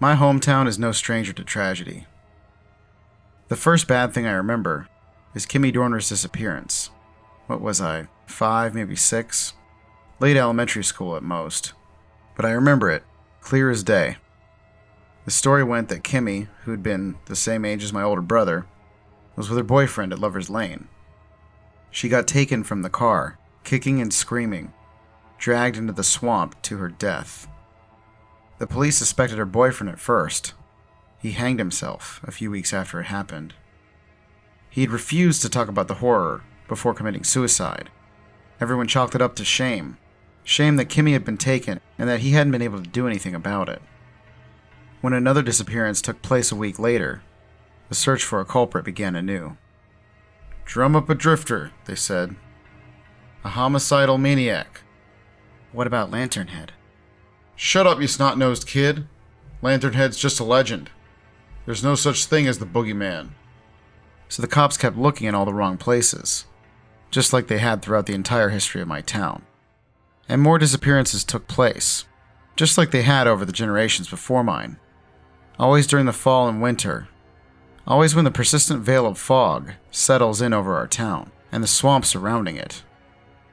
My hometown is no stranger to tragedy. The first bad thing I remember is Kimmy Dorner's disappearance. What was I, 5, maybe 6? Late elementary school at most. But I remember it, clear as day. The story went that Kimmy, who'd been the same age as my older brother, was with her boyfriend at Lover's Lane. She got taken from the car, kicking and screaming, dragged into the swamp to her death. The police suspected her boyfriend at first. He hanged himself a few weeks after it happened. He'd refused to talk about the horror before committing suicide. Everyone chalked it up to shame. Shame that Kimmy had been taken and that he hadn't been able to do anything about it. When another disappearance took place a week later, the search for a culprit began anew. "Drum up a drifter," they said. "A homicidal maniac." What about Lanternhead? "Shut up, you snot-nosed kid. Lanternhead's just a legend. There's no such thing as the boogeyman." So the cops kept looking in all the wrong places, just like they had throughout the entire history of my town. And more disappearances took place, just like they had over the generations before mine. Always during the fall and winter. Always when the persistent veil of fog settles in over our town and the swamp surrounding it,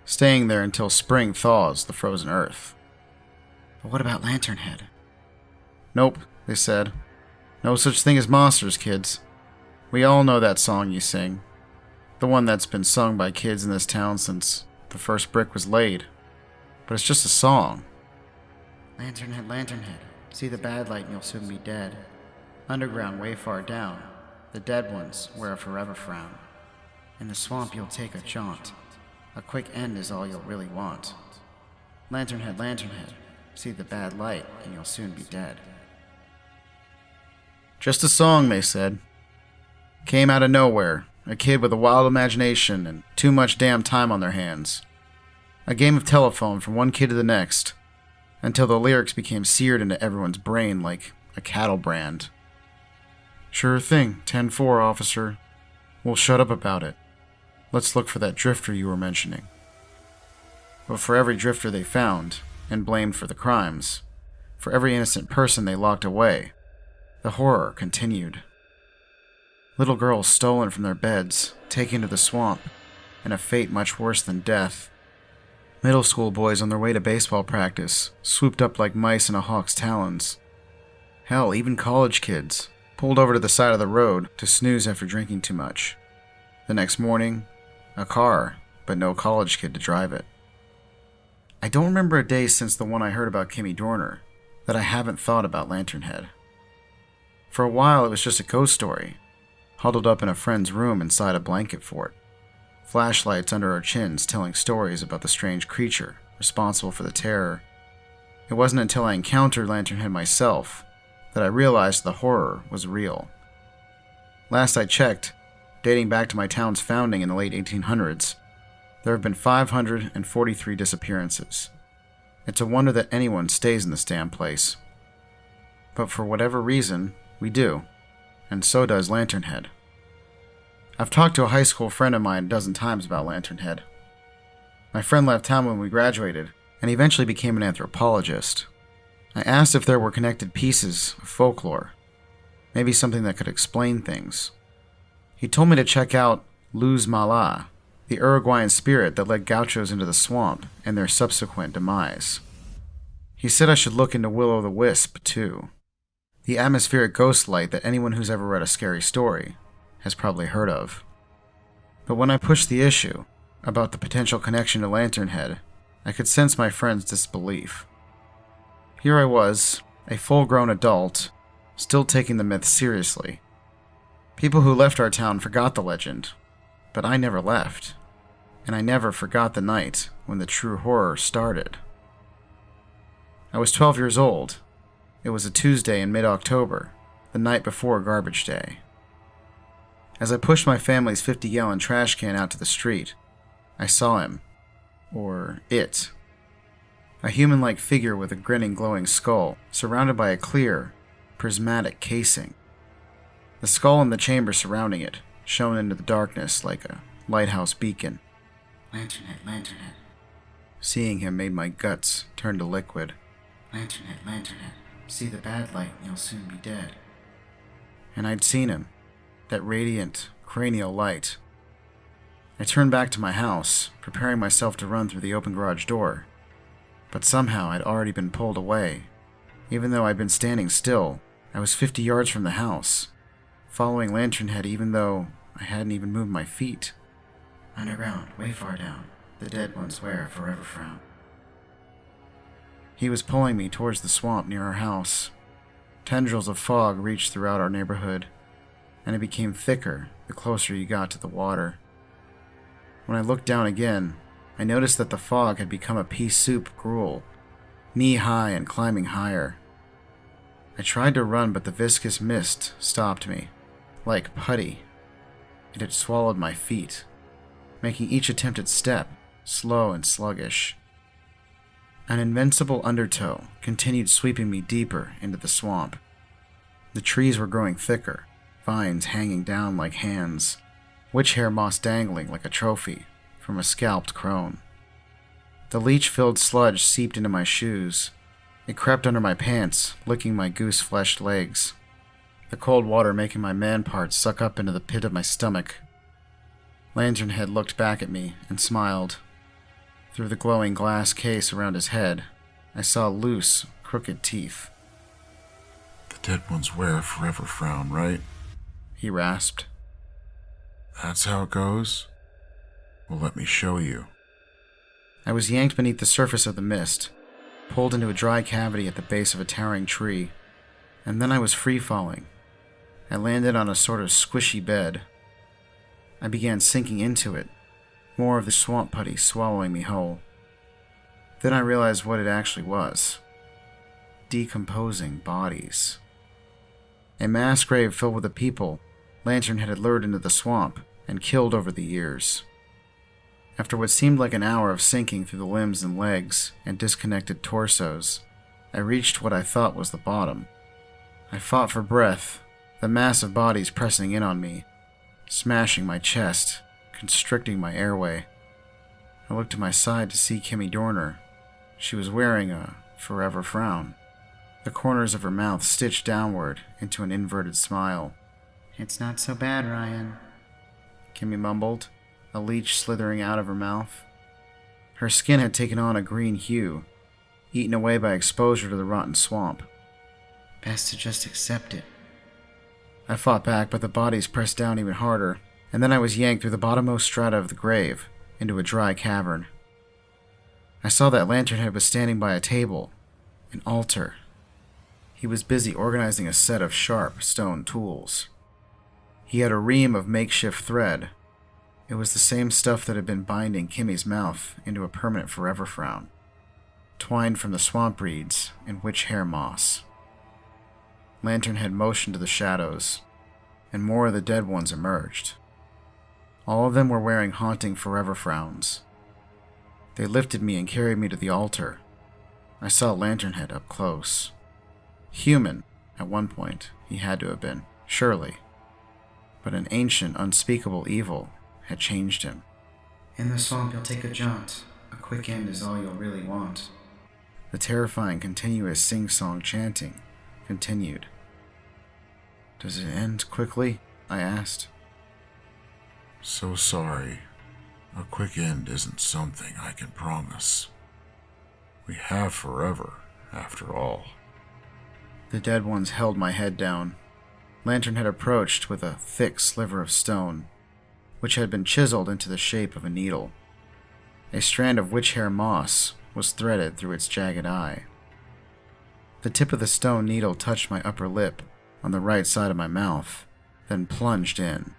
staying there until spring thaws the frozen earth. But what about Lanternhead? "Nope," they said. "No such thing as monsters, kids. We all know that song you sing. The one that's been sung by kids in this town since the first brick was laid. But it's just a song." Lanternhead, Lanternhead, see the bad light and you'll soon be dead. Underground way far down, the dead ones wear a forever frown. In the swamp you'll take a jaunt. A quick end is all you'll really want. Lanternhead, Lanternhead, see the bad light and you'll soon be dead. Just a song, they said. Came out of nowhere, a kid with a wild imagination and too much damn time on their hands. A game of telephone from one kid to the next, until the lyrics became seared into everyone's brain like a cattle brand. "Sure thing, 10-4, officer. We'll shut up about it. Let's look for that drifter you were mentioning." But for every drifter they found, and blamed for the crimes, for every innocent person they locked away, the horror continued. Little girls stolen from their beds, taken to the swamp, and a fate much worse than death. Middle school boys on their way to baseball practice, swooped up like mice in a hawk's talons. Hell, even college kids, pulled over to the side of the road to snooze after drinking too much. The next morning, a car, but no college kid to drive it. I don't remember a day since the one I heard about Kimmy Dorner that I haven't thought about Lanternhead. For a while it was just a ghost story, huddled up in a friend's room inside a blanket fort. Flashlights under our chins telling stories about the strange creature responsible for the terror. It wasn't until I encountered Lanternhead myself that I realized the horror was real. Last I checked, dating back to my town's founding in the late 1800s, there have been 543 disappearances. It's a wonder that anyone stays in this damn place. But for whatever reason, we do, and so does Lanternhead. I've talked to a high school friend of mine a dozen times about Lanternhead. My friend left town when we graduated, and eventually became an anthropologist. I asked if there were connected pieces of folklore, maybe something that could explain things. He told me to check out Luz Mala, the Uruguayan spirit that led gauchos into the swamp and their subsequent demise. He said I should look into Will-o'-the-Wisp, too, the atmospheric ghost light that anyone who's ever read a scary story has probably heard of. But when I pushed the issue about the potential connection to Lanternhead, I could sense my friend's disbelief. Here I was, a full-grown adult, still taking the myth seriously. People who left our town forgot the legend, but I never left, and I never forgot the night when the true horror started. I was 12 years old. It was a Tuesday in mid-October, the night before Garbage Day. As I pushed my family's 50-gallon trash can out to the street, I saw him, or it. A human-like figure with a grinning, glowing skull, surrounded by a clear, prismatic casing. The skull and the chamber surrounding it shone into the darkness like a lighthouse beacon. Lanternhead, Lanternhead. Seeing him made my guts turn to liquid. Lanternhead, Lanternhead. See the bad light and you'll soon be dead. And I'd seen him, that radiant, cranial light. I turned back to my house, preparing myself to run through the open garage door. But somehow I'd already been pulled away. Even though I'd been standing still, I was 50 yards from the house, following Lanternhead even though I hadn't even moved my feet. Underground, way far down, the dead ones wear a forever frown. He was pulling me towards the swamp near our house. Tendrils of fog reached throughout our neighborhood, and it became thicker the closer you got to the water. When I looked down again, I noticed that the fog had become a pea soup gruel, knee-high and climbing higher. I tried to run, but the viscous mist stopped me. Like putty, it had swallowed my feet, making each attempted step slow and sluggish. An invincible undertow continued sweeping me deeper into the swamp. The trees were growing thicker, vines hanging down like hands, witch hair moss dangling like a trophy from a scalped crone. The leech-filled sludge seeped into my shoes. It crept under my pants, licking my goose-fleshed legs, the cold water making my man parts suck up into the pit of my stomach. Lanternhead looked back at me and smiled. Through the glowing glass case around his head, I saw loose, crooked teeth. The dead ones wear a forever frown, right? He rasped. That's how it goes? Well, let me show you. I was yanked beneath the surface of the mist, pulled into a dry cavity at the base of a towering tree, and then I was free-falling. I landed on a sort of squishy bed. I began sinking into it, more of the swamp putty swallowing me whole. Then I realized what it actually was. Decomposing bodies. A mass grave filled with the people Lanternhead had lured into the swamp and killed over the years. After what seemed like an hour of sinking through the limbs and legs and disconnected torsos, I reached what I thought was the bottom. I fought for breath, the mass of bodies pressing in on me, smashing my chest, constricting my airway. I looked to my side to see Kimmy Dorner. She was wearing a forever frown, the corners of her mouth stitched downward into an inverted smile. It's not so bad, Ryan, Kimmy mumbled, a leech slithering out of her mouth. Her skin had taken on a green hue, eaten away by exposure to the rotten swamp. Best to just accept it. I fought back, but the bodies pressed down even harder, and then I was yanked through the bottommost strata of the grave into a dry cavern. I saw that Lanternhead was standing by a table, an altar. He was busy organizing a set of sharp stone tools. He had a ream of makeshift thread. It was the same stuff that had been binding Kimmy's mouth into a permanent forever frown, twined from the swamp reeds and witch hair moss. Lanternhead motioned to the shadows, and more of the dead ones emerged. All of them were wearing haunting forever frowns. They lifted me and carried me to the altar. I saw Lanternhead up close. Human, at one point, he had to have been, surely. But an ancient, unspeakable evil had changed him. In the swamp you'll take a jaunt. A quick end is all you'll really want. The terrifying, continuous sing-song chanting continued. Does it end quickly? I asked. So sorry. A quick end isn't something I can promise. We have forever, after all. The dead ones held my head down. Lanternhead approached with a thick sliver of stone, which had been chiseled into the shape of a needle. A strand of witch hair moss was threaded through its jagged eye. The tip of the stone needle touched my upper lip on the right side of my mouth, then plunged in.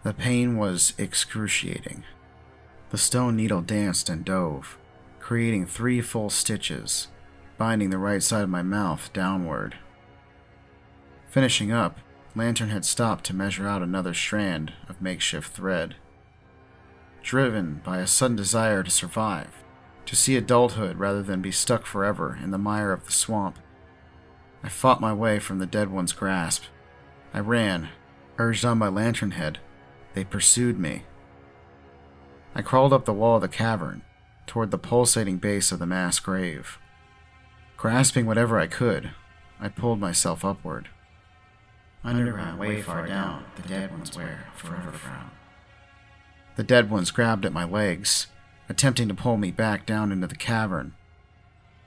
The pain was excruciating. The stone needle danced and dove, creating 3 full stitches, binding the right side of my mouth downward. Finishing up, Lanternhead stopped to measure out another strand of makeshift thread. Driven by a sudden desire to survive, to see adulthood rather than be stuck forever in the mire of the swamp, I fought my way from the dead one's grasp. I ran, urged on by Lanternhead. They pursued me. I crawled up the wall of the cavern, toward the pulsating base of the mass grave. Grasping whatever I could, I pulled myself upward. Underground, way far down, the dead ones wear a forever frown. The dead ones grabbed at my legs, attempting to pull me back down into the cavern.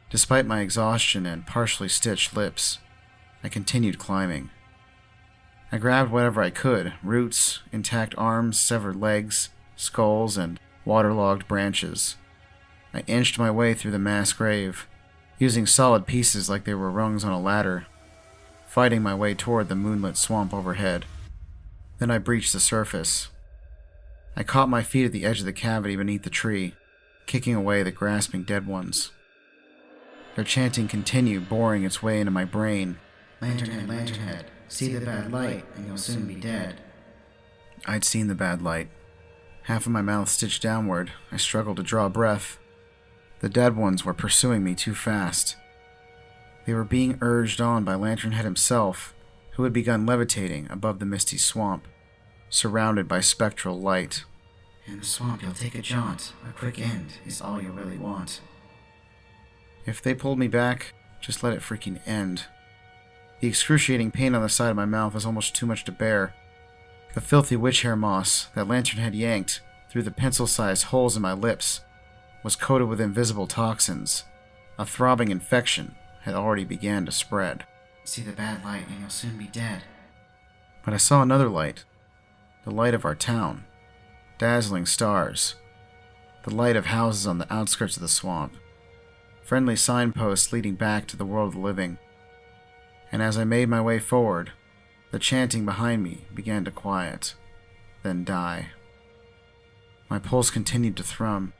Despite my exhaustion and partially stitched lips, I continued climbing. I grabbed whatever I could: roots, intact arms, severed legs, skulls, and waterlogged branches. I inched my way through the mass grave, using solid pieces like they were rungs on a ladder, fighting my way toward the moonlit swamp overhead. Then I breached the surface. I caught my feet at the edge of the cavity beneath the tree, kicking away the grasping dead ones. Their chanting continued, boring its way into my brain. Lanternhead, Lanternhead, see the bad light, and you'll soon be dead. I'd seen the bad light. Half of my mouth stitched downward, I struggled to draw breath. The dead ones were pursuing me too fast. They were being urged on by Lanternhead himself, who had begun levitating above the misty swamp, surrounded by spectral light. In the swamp you'll take a jaunt. A quick end is all you really want. If they pulled me back, just let it freaking end. The excruciating pain on the side of my mouth was almost too much to bear. The filthy witch hair moss that Lanternhead yanked through the pencil-sized holes in my lips was coated with invisible toxins. A throbbing infection had already began to spread. See the bad light and you'll soon be dead. But I saw another light. The light of our town. Dazzling stars. The light of houses on the outskirts of the swamp. Friendly signposts leading back to the world of the living. And as I made my way forward, the chanting behind me began to quiet, then die. My pulse continued to thrum,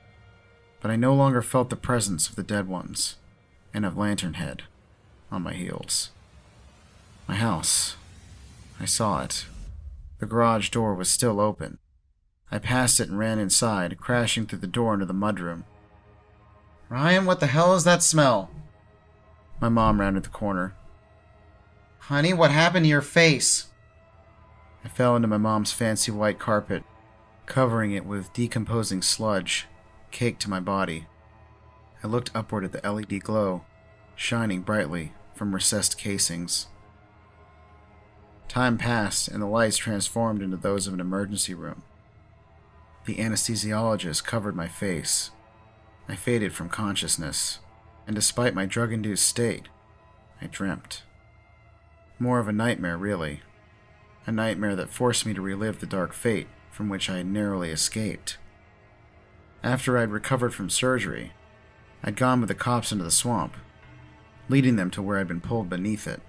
but I no longer felt the presence of the dead ones, and of Lanternhead on my heels. My house. I saw it. The garage door was still open. I passed it and ran inside, crashing through the door into the mudroom. Ryan, what the hell is that smell? My mom rounded the corner. Honey, what happened to your face? I fell into my mom's fancy white carpet, covering it with decomposing sludge, caked to my body. I looked upward at the LED glow, shining brightly from recessed casings. Time passed, and the lights transformed into those of an emergency room. The anesthesiologist covered my face. I faded from consciousness, and despite my drug-induced state, I dreamt. More of a nightmare, really. A nightmare that forced me to relive the dark fate from which I had narrowly escaped. After I'd recovered from surgery, I'd gone with the cops into the swamp, leading them to where I'd been pulled beneath it.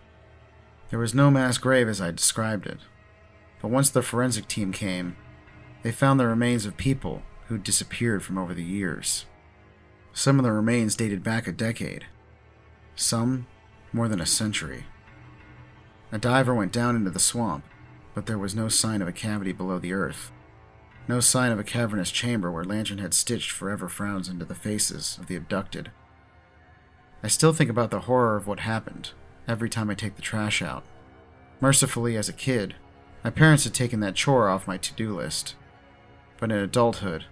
There was no mass grave as I'd described it, but once the forensic team came, they found the remains of people who'd disappeared from over the years. Some of the remains dated back a decade, some more than a century. A diver went down into the swamp, but there was no sign of a cavity below the earth. No sign of a cavernous chamber where Lanternhead stitched forever frowns into the faces of the abducted. I still think about the horror of what happened every time I take the trash out. Mercifully, as a kid, my parents had taken that chore off my to-do list. But in adulthood,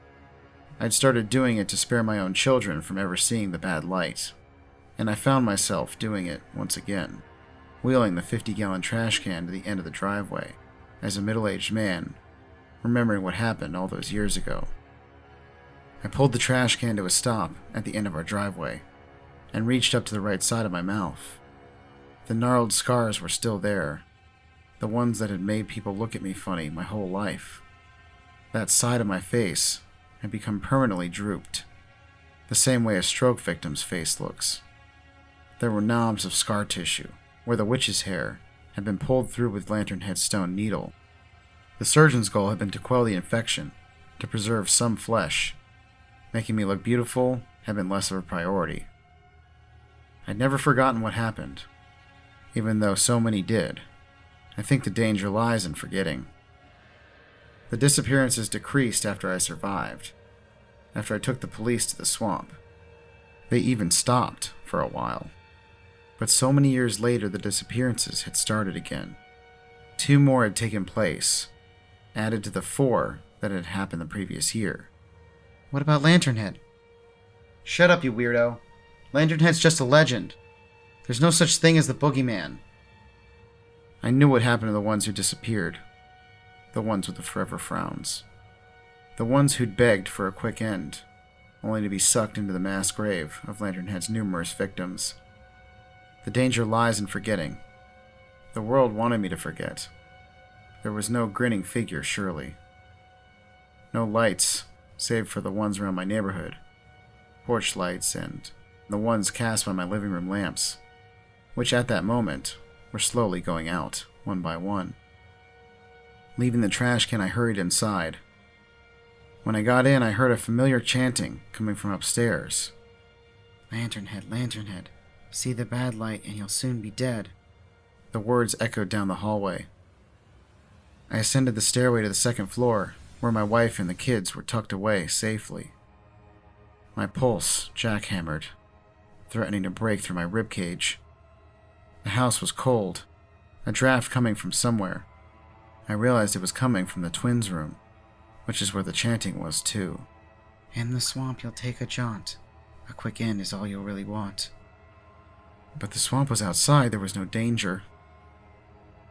I'd started doing it to spare my own children from ever seeing the bad light. And I found myself doing it once again, wheeling the 50-gallon trash can to the end of the driveway, as a middle-aged man, remembering what happened all those years ago. I pulled the trash can to a stop at the end of our driveway, and reached up to the right side of my mouth. The gnarled scars were still there, the ones that had made people look at me funny my whole life. That side of my face had become permanently drooped, the same way a stroke victim's face looks. There were knobs of scar tissue, where the witch's hair had been pulled through with Lanternhead's stone needle. The surgeon's goal had been to quell the infection, to preserve some flesh. Making me look beautiful had been less of a priority. I'd never forgotten what happened, even though so many did. I think the danger lies in forgetting. The disappearances decreased after I survived, after I took the police to the swamp. They even stopped for a while. But so many years later, the disappearances had started again. 2 more had taken place, added to the 4 that had happened the previous year. What about Lanternhead? Shut up, you weirdo. Lanternhead's just a legend. There's no such thing as the boogeyman. I knew what happened to the ones who disappeared. The ones with the forever frowns. The ones who'd begged for a quick end, only to be sucked into the mass grave of Lanternhead's numerous victims. The danger lies in forgetting. The world wanted me to forget. There was no grinning figure, surely. No lights, save for the ones around my neighborhood. Porch lights and the ones cast by my living room lamps, which at that moment were slowly going out, one by one. Leaving the trash can, I hurried inside. When I got in, I heard a familiar chanting coming from upstairs. Lanternhead, Lanternhead, see the bad light and you'll soon be dead. The words echoed down the hallway. I ascended the stairway to the second floor, where my wife and the kids were tucked away safely. My pulse jackhammered, threatening to break through my ribcage. The house was cold, a draft coming from somewhere. I realized it was coming from the twins' room, which is where the chanting was too. In the swamp you'll take a jaunt. A quick end is all you'll really want. But the swamp was outside, there was no danger.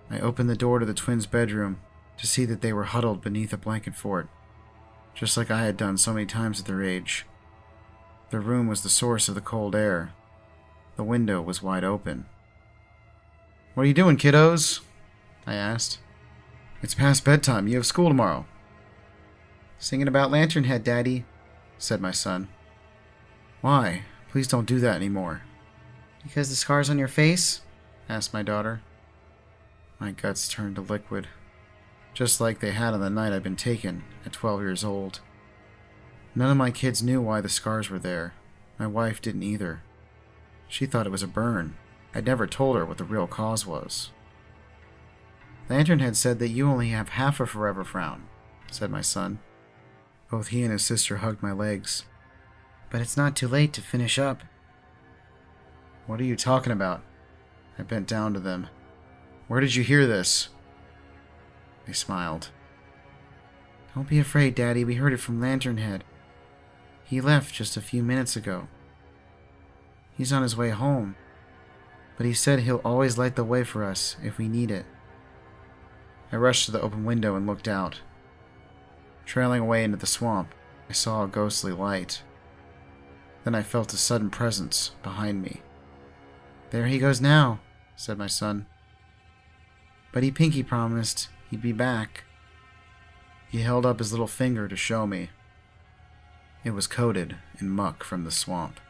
I opened the door to the twins' bedroom to see that they were huddled beneath a blanket fort, just like I had done so many times at their age. Their room was the source of the cold air. The window was wide open. "What are you doing, kiddos?" I asked. "It's past bedtime. You have school tomorrow." "Singing about Lanternhead, Daddy," said my son. "Why? Please don't do that anymore." "Because the scars on your face?" asked my daughter. My guts turned to liquid, just like they had on the night I'd been taken at 12 years old. None of my kids knew why the scars were there. My wife didn't either. She thought it was a burn. I'd never told her what the real cause was. "Lanternhead said that you only have half a forever frown," said my son. Both he and his sister hugged my legs. "But it's not too late to finish up." "What are you talking about?" I bent down to them. "Where did you hear this?" They smiled. "Don't be afraid, Daddy. We heard it from Lanternhead. He left just a few minutes ago. He's on his way home. But he said he'll always light the way for us if we need it." I rushed to the open window and looked out. Trailing away into the swamp, I saw a ghostly light. Then I felt a sudden presence behind me. "There he goes now," said my son. "But he pinky promised he'd be back." He held up his little finger to show me. It was coated in muck from the swamp.